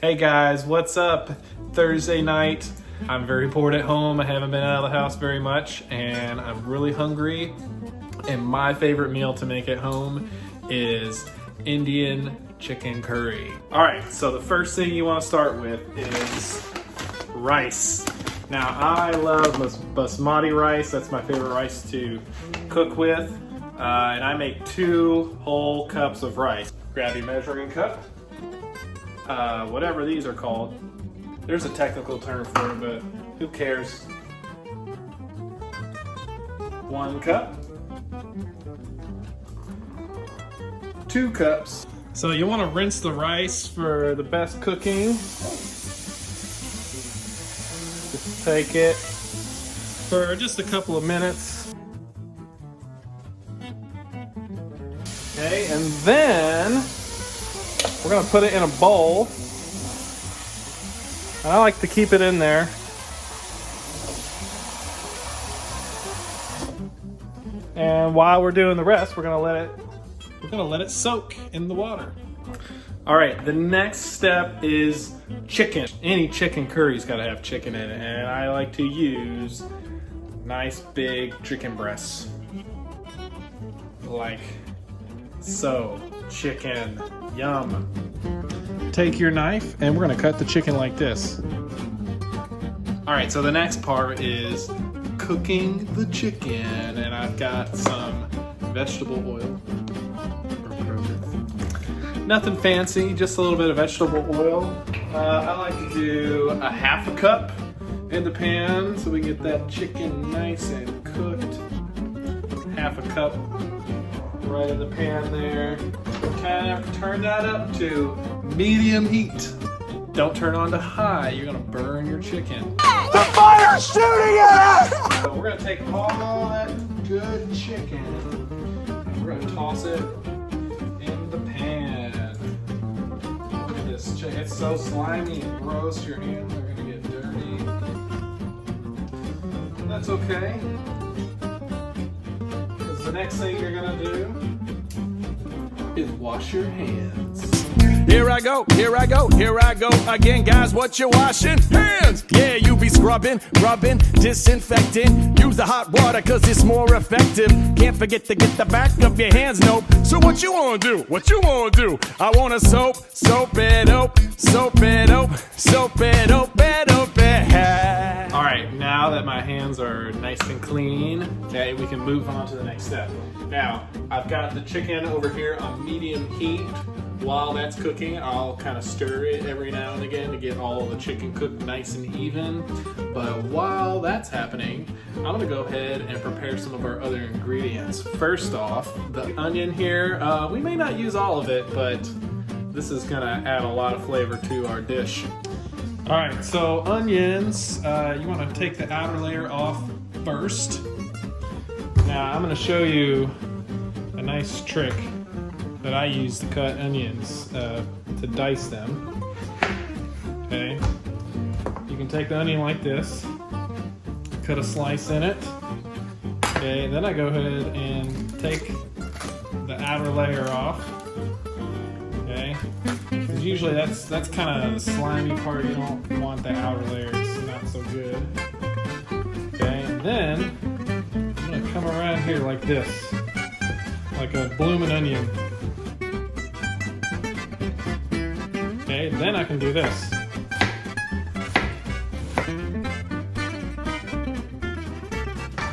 Hey guys, what's up? Thursday night. I'm very bored at home. I haven't been out of the house very much and I'm really hungry. And my favorite meal to make at home is Indian chicken curry. All right, so the first thing you want to start with is rice. Now I love basmati rice. That's my favorite rice to cook with. And I make 2 whole cups of rice. Grab your measuring cup. Whatever these are called. There's a technical term for it, but who cares? 1 cup. 2 cups. So you want to rinse the rice for the best cooking. Just take it for just a couple of minutes. Okay, and then we're gonna put it in a bowl. And I like to keep it in there. And while we're doing the rest, we're gonna let it soak in the water. All right, the next step is chicken. Any chicken curry's gotta have chicken in it, and I like to use nice big chicken breasts. Like so. Chicken, yum. Take your knife and we're gonna cut the chicken like this. All right, so the next part is cooking the chicken, and I've got some vegetable oil. Nothing fancy, just a little bit of vegetable oil. I like to do a 1/2 cup in the pan so we get that chicken nice and cooked. 1/2 cup right in the pan there. Kind of turn that up to medium heat. Don't turn on to high, you're gonna burn your chicken. The fire's shooting at us! So we're gonna take all that good chicken and we're gonna toss it in the pan. Look at this chicken, it's so slimy and gross, your hands are gonna get dirty. That's okay. Because the next thing you're gonna do is wash your hands. Here I go, here I go, here I go again, guys. What you washing? Hands! Yeah, you be scrubbing, rubbing, disinfecting. Use the hot water cause it's more effective. Can't forget to get the back of your hands, nope. So what you wanna do? What you wanna do? I wanna soap it up, soap it up, soap it up, All right, now that my hands are nice and clean, okay, we can move on to the next step. Now, I've got the chicken over here on medium heat. While that's cooking, I'll kind of stir it every now and again to get all the chicken cooked nice and even. But while that's happening, I'm gonna go ahead and prepare some of our other ingredients. First off, the onion here, we may not use all of it, but this is gonna add a lot of flavor to our dish. All right, so onions, you wanna take the outer layer off first. Now I'm gonna show you a nice trick that I use to cut onions, to dice them. Okay, you can take the onion like this, cut a slice in it. Okay, then I go ahead and take the outer layer off. Okay, because usually that's kind of the slimy part. You don't want the outer layer; it's not so good. Okay, and then I'm gonna come around here like this, like a bloomin' onion. Okay, then I can do this. And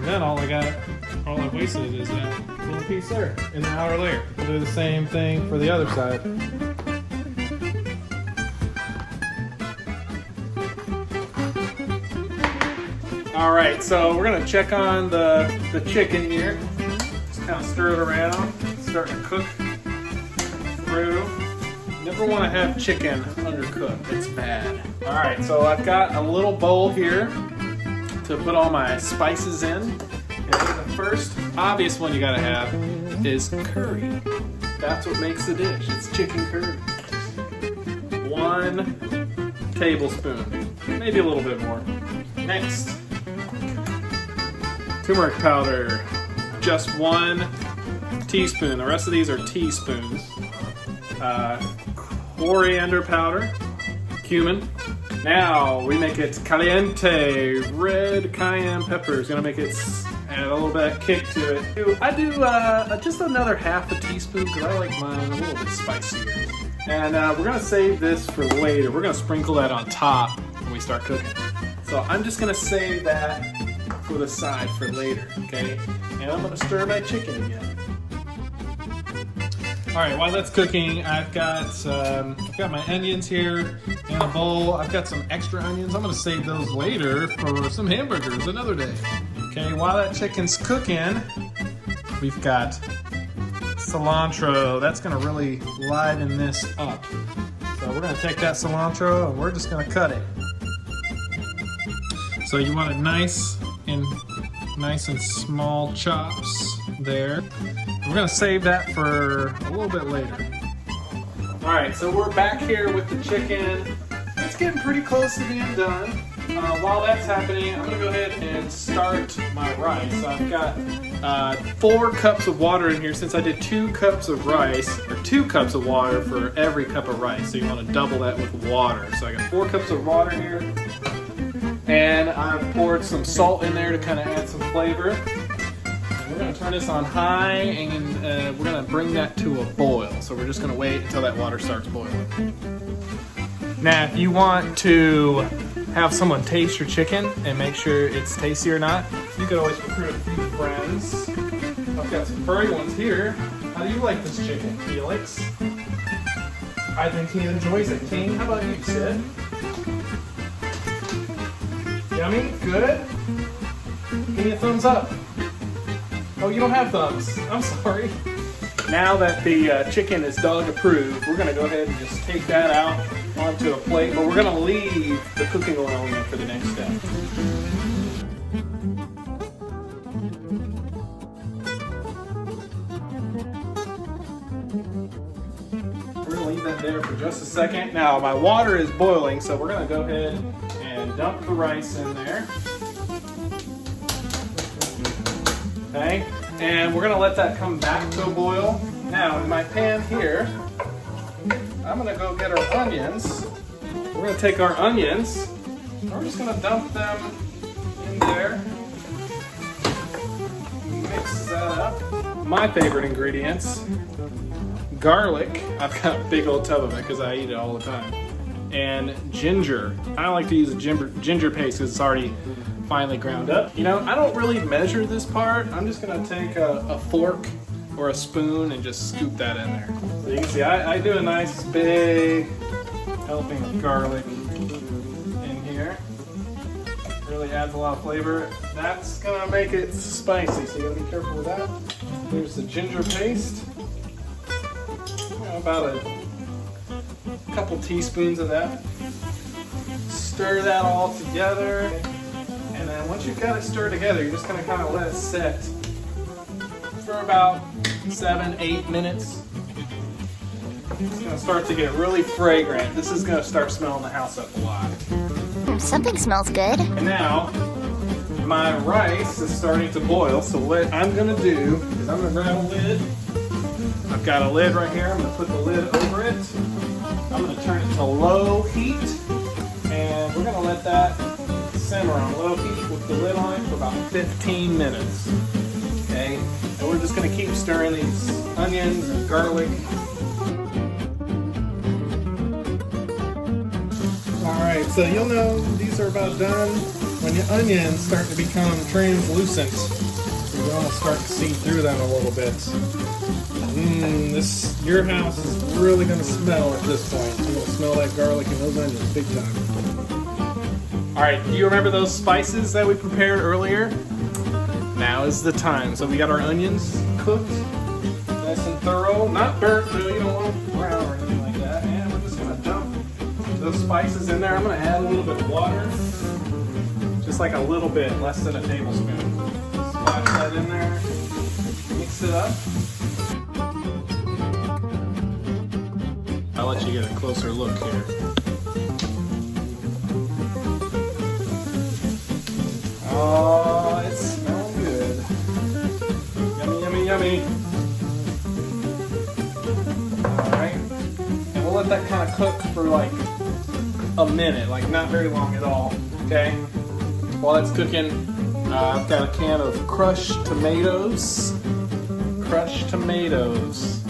then all I wasted is that little piece there in the outer layer. We'll do the same thing for the other side. All right, so we're gonna check on the chicken here. Just kind of stir it around, starting to cook through. Never want to have chicken undercooked, it's bad. All right, so I've got a little bowl here to put all my spices in. And the first obvious one you gotta have is curry. That's what makes the dish, it's chicken curry. 1 tablespoon, maybe a little bit more. Next, turmeric powder, just 1 teaspoon. The rest of these are teaspoons. Corriander powder, cumin. Now we make it caliente. Red cayenne pepper is gonna make it add a little bit of kick to it. I do just another half a teaspoon because I like mine a little bit spicier. And we're gonna save this for later. We're gonna sprinkle that on top when we start cooking. So I'm just gonna save that for the side for later, okay? And I'm gonna stir my chicken again. All right, while that's cooking, I've got my onions here in a bowl. I've got some extra onions. I'm gonna save those later for some hamburgers another day. Okay, while that chicken's cooking, we've got cilantro. That's gonna really liven this up. So we're gonna take that cilantro and we're just gonna cut it. So you want it nice and small chops there. We're gonna save that for a little bit later. All right, so we're back here with the chicken. It's getting pretty close to being done. While that's happening, I'm gonna go ahead and start my rice. So I've got 4 cups of water in here since I did 2 cups of rice, or 2 cups of water for every cup of rice. So you wanna double that with water. So I got 4 cups of water here. And I've poured some salt in there to kind of add some flavor. And we're gonna turn this on high and we're gonna bring that to a boil. So we're just gonna wait until that water starts boiling. Now, if you want to have someone taste your chicken and make sure it's tasty or not, you could always recruit a few friends. I've got some furry ones here. How do you like this chicken, Felix? I think he enjoys it. King, how about you, Sid? Yummy? Good? Give me a thumbs up. Oh, you don't have thumbs. I'm sorry. Now that the chicken is dog approved, we're gonna go ahead and just take that out onto a plate, but we're gonna leave the cooking oil in there for the next step. We're gonna leave that there for just a second. Now my water is boiling, so we're gonna go ahead and dump the rice in there. Okay, and we're gonna let that come back to a boil. Now in my pan here, I'm gonna go get our onions. We're gonna take our onions, and we're just gonna dump them in there. Mix that up. My favorite ingredients, garlic. I've got a big old tub of it because I eat it all the time. And ginger. I like to use a ginger paste because it's already finely ground up. You know, I don't really measure this part. I'm just gonna take a fork or a spoon and just scoop that in there. So you can see I do a nice big helping of garlic in here. Really adds a lot of flavor. That's gonna make it spicy, so you gotta be careful with that. Here's the ginger paste. About a couple teaspoons of that. Stir that all together. And then once you've got it stirred together, you're just gonna kind of let it set for about 7-8 minutes. It's gonna start to get really fragrant. This is gonna start smelling the house up a lot. Something smells good. And now, my rice is starting to boil, so what I'm gonna do is I'm gonna grab a lid. I've got a lid right here. I'm gonna put the lid over it. I'm gonna turn it to low heat, and we're gonna let that simmer on low heat with the lid on it for about 15 minutes. Okay, and we're just gonna keep stirring these onions and garlic. All right, so you'll know these are about done when your onions start to become translucent. You're gonna start to see through them a little bit. Your house is really gonna smell at this point. You're gonna smell that garlic and those onions big time. All right, do you remember those spices that we prepared earlier? Now is the time. So we got our onions cooked, nice and thorough, not burnt, so you don't want them brown or anything like that. And we're just gonna dump those spices in there. I'm gonna add a little bit of water, just like a little bit, less than a tablespoon. Splash that in there, mix it up. I'll let you get a closer look here. Oh, it's smelling good. Yummy, yummy, yummy. All right, and we'll let that kind of cook for like a minute, like not very long at all, okay? While it's cooking, I've got a can of crushed tomatoes. Crushed tomatoes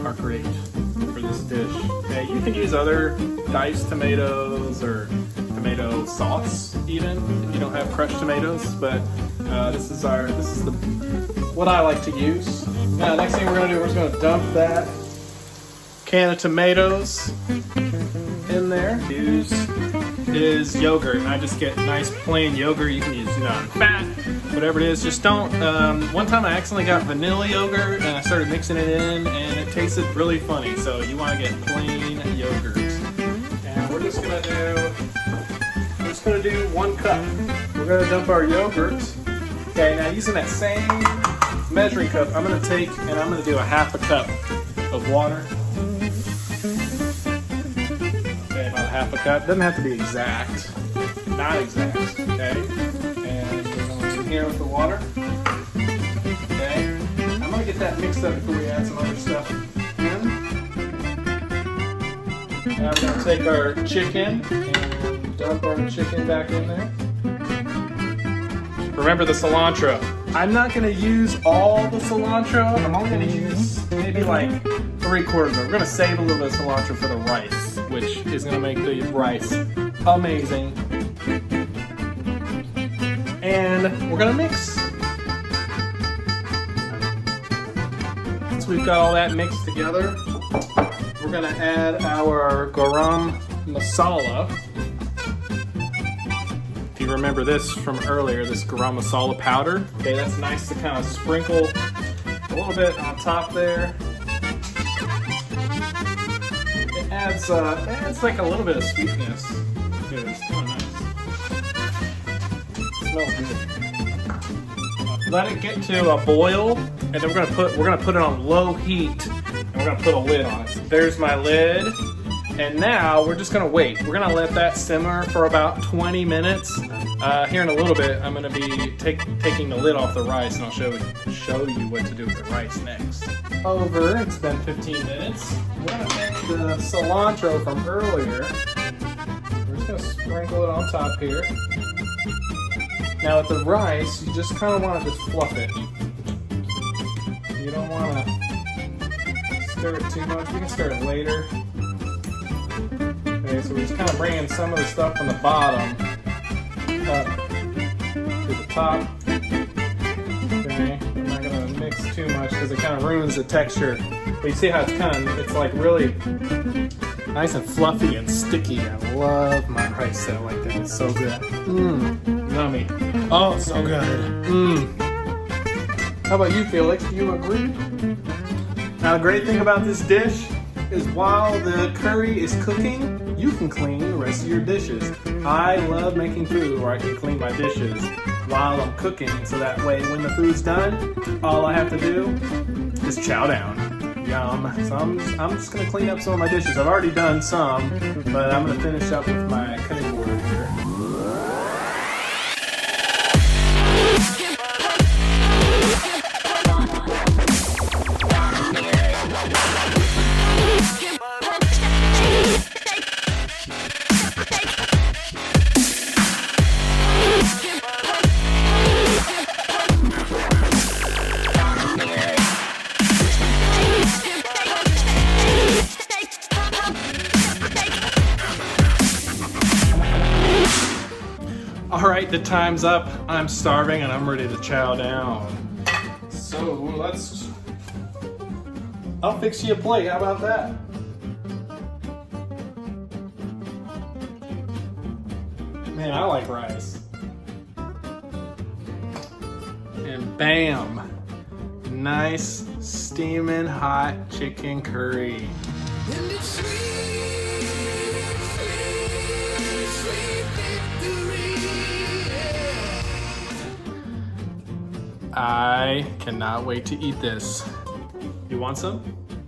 are great for this dish. Okay, you can use other diced tomatoes or tomato sauce even if you don't have crushed tomatoes, but this is what I like to use. Now, next thing we're gonna do, we're just gonna dump that can of tomatoes in there. Use is yogurt, and I just get nice plain yogurt. You can use non-fat, whatever it is. Just don't. One time I accidentally got vanilla yogurt and I started mixing it in, and it tasted really funny. So you want to get plain yogurt. And we're just gonna do 1 cup. We're gonna dump our yogurt. Okay, now using that same measuring cup, I'm gonna take and I'm gonna do a 1/2 cup of water. Okay, about 1/2 cup. Doesn't have to be exact, not exact. Okay, and we're going in here with the water. Okay, I'm gonna get that mixed up before we add some other stuff in. Now we're gonna take our chicken and dump our chicken back in there. Remember the cilantro. I'm not gonna use all the cilantro. I'm only gonna use maybe like 3/4 of it. We're gonna save a little bit of cilantro for the rice, which is gonna make the rice amazing. And we're gonna mix. Once we've got all that mixed together, we're gonna add our garam masala. If you remember this from earlier, this garam masala powder. Okay, that's nice to kind of sprinkle a little bit on top there. It adds like a little bit of sweetness to it. It's kind of nice. It smells good. Let it get to a boil, and then we're gonna put it on low heat, and we're gonna put a lid on it. There's my lid. And now we're just gonna wait. We're gonna let that simmer for about 20 minutes. Here in a little bit, I'm gonna be taking the lid off the rice, and I'll show you what to do with the rice next. It's been 15 minutes. We're gonna take the cilantro from earlier. We're just gonna sprinkle it on top here. Now with the rice, you just kind of want to just fluff it. You don't want to stir it too much. You can stir it later. Okay, so we're just kind of bringing some of the stuff from the bottom up to the top. Okay, I'm not going to mix too much because it kind of ruins the texture. But you see how it's like really nice and fluffy and sticky. I love my rice set like that. It's so good. Yummy. Oh, it's so good. How about you, Felix? Do you agree? Now, the great thing about this dish is while the curry is cooking, you can clean the rest of your dishes. I love making food where I can clean my dishes while I'm cooking, so that way when the food's done, all I have to do is chow down. Yum. So I'm just gonna clean up some of my dishes. I've already done some, but I'm gonna finish up with my cutting board here. Alright, the time's up. I'm starving and I'm ready to chow down. So I'll fix you a plate. How about that? Man, I like rice. And bam! Nice steaming hot chicken curry. I cannot wait to eat this. You want some?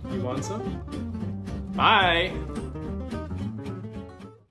You want some? Bye!